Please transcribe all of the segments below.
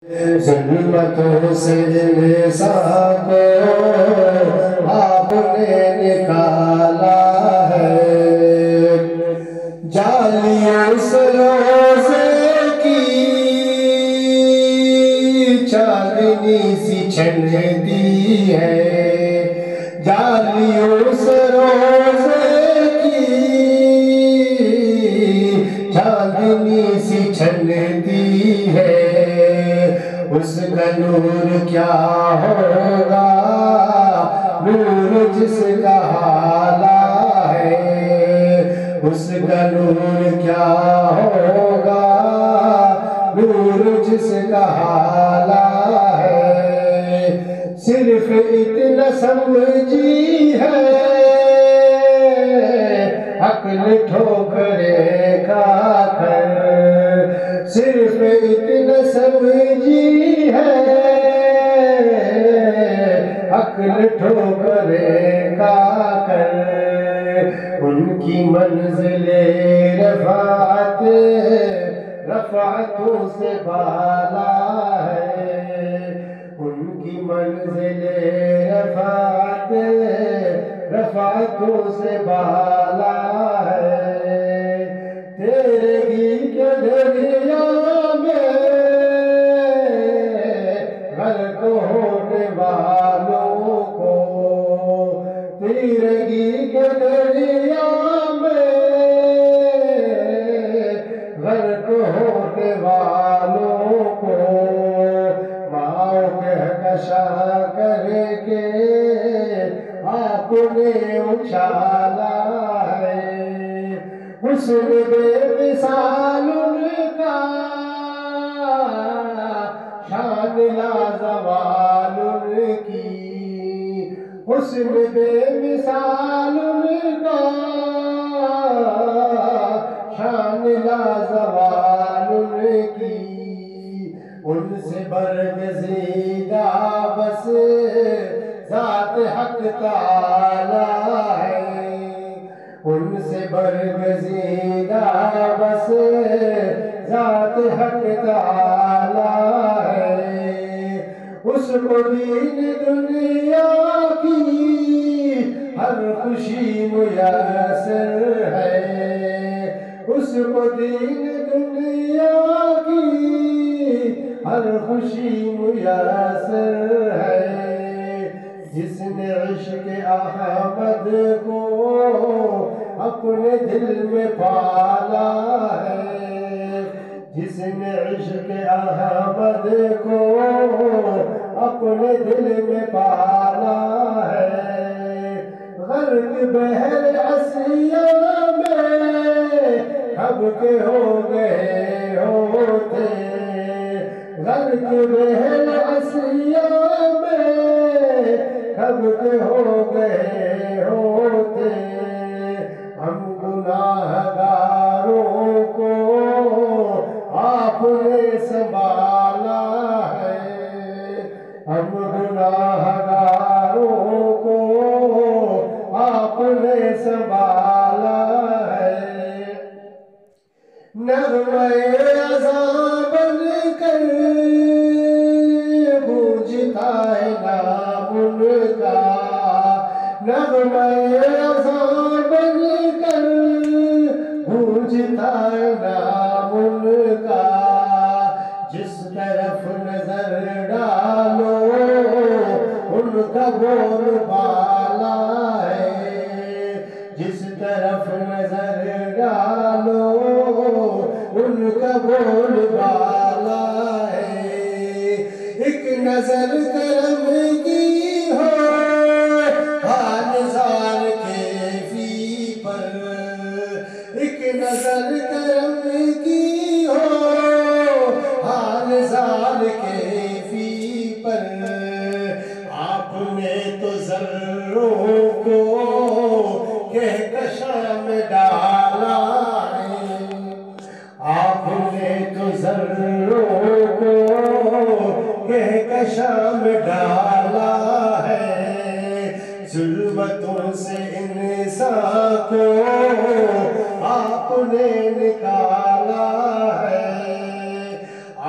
ظلمتوں سے انسان کو آپ نے نکالا ہے، جالیوں سے روزے کی چاندنی سی چھنتی ہے، جالیوں سے روزے کی چاندنی سی چھنتی ہے، اس کا نور کیا ہوگا، نور جس کا حالہ ہے، اس کا نور کیا ہوگا، نور جس کا حالہ ہے، صرف اتنا سمجھی ہے عقل ٹھوکریں کھا کر، صرف اتنا سمجھی ہے عقل ٹھوکریں کھا کر، ان کی منزل رفعتوں سے بالا ہے، ان کی منزل رفعتوں سے بالا ہے، تیرے گیر کے دریا میں غرق ہونے والوں کو، تیرے گیر کے دریا میں غرق ہونے والوں کو، ماؤں کہکشا کر کے آپ نے اچھالا ہے، حسن بے مثال ان کا، شان لازوال ان کی، حسن بے مثال ان کا، شان لازوال ان کی، ان سے برگزیدہ بس ذات حق تعالی ہے، ان سے برگزیدہ بس ذات حق تعالی ہے، اس کو دین دنیا کی ہر خوشی میسر ہے، اس کو دین دنیا کی ہر خوشی میسر ہے، جس نے عشق احمد کو اپنے دل میں پالا ہے، جس نے عشق احمد کو اپنے دل میں پالا ہے، غرق بحر عصیہ میں کب کے ہو گئے ہوتے، غرق بحر عصیہ میں کب کے ہو گئے ہوتے، ہم گناہگاروں کو آپ نے سنبھالا ہے، ہم گناہگاروں کو آپ نے سنبھالا ہے، نغمہ اذاں بن کر گونجتا ہے نام ان کا، نغمہ اذاں بن کر گونجتا ہے نام ان کا، جس طرف نظر ڈالو ان کا بول بالا ہے، جس طرف نظر ڈالو ان کا بول بالا ہے، ایک نظر کرم کی ہو حال زار کے فی پر، ایک نظر کرم کی ہو حال زار کے فی پر، آپ نے تو ذروں کو کہکشاں میں ڈالا ہے، آپ نے تو ذروں کو کہکشاں میں ڈالا ہے، ظلمتوں سے انسان کو آپ نے نکالا ہے،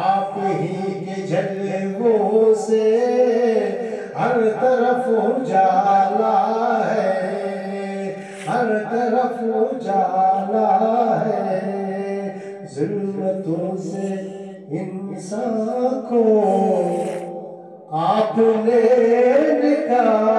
آپ ہی کے جلووں سے ہر طرف اجالا ہے، ہر طرف اجالا ہے، ظلمتوں سے انسان کو آپ نے نکالا